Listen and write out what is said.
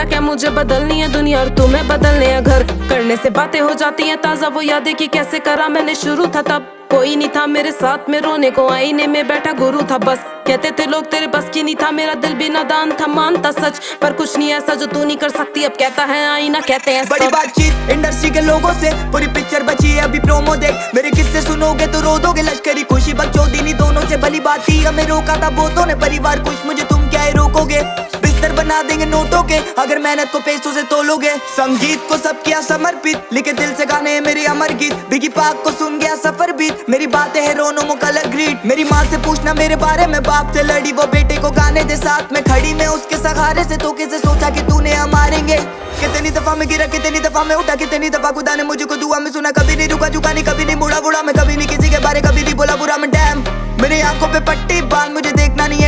बोला क्या मुझे बदलनी है दुनिया और तुम्हें बदलने हैं घर। करने से बातें हो जाती हैं ताजा, वो यादें कि कैसे करा मैंने शुरू था तब। कोई नहीं था मेरे साथ में रोने को, आईने में बैठा गुरु था बस। कहते थे लोग तेरे बस की नहीं था, मेरा दिल भी नादान था, मानता सच। पर कुछ नहीं ऐसा जो तू नहीं कर सकती, अब कहता है आईना, कहते हैं बड़ी बातचीत इंडस्ट्री के लोगों से, पूरी पिक्चर बची है अभी प्रोमो देख। मेरे किस्से सुनोगे तो रो दोगे, लश्करी खुशी बकचोदी दोनों से भली बात थी। हमें रोका था बहुतों ने, परिवार खुश, मुझे तुम क्या ही रोकोगे। बिस्तर बना देंगे नोटों के, अगर मेहनत को पैसों से तोलोगे। संगीत को सब किया समर्पित, लिखे दिल से गाने मेरे अमर गीत। बिगी पाक को सुन गया सफर बीत, मेरी बातें है रोनो मो कलर ग्रीट। मेरी माँ से पूछना मेरे बारे में, बाप से लड़ी वो बेटे को गाने दे साथ में खड़ी। मैं उसके सहारे से तो कैसे सोचा कि तूने हम मारेंगे। कितनी दफा मैं गिरा, कितनी दफा मैं उठा, कितनी दफा खुदा ने मुझको दुआ में सुना। कभी नहीं रुका झुका नहीं, कभी नहीं मुड़ा बुढ़ा मैं, कभी नहीं किसी के बारे कभी नहीं बोला बुरा मैं। डैम मेरी आंखों पे पट्टी बांध, मुझे देखना नहीं है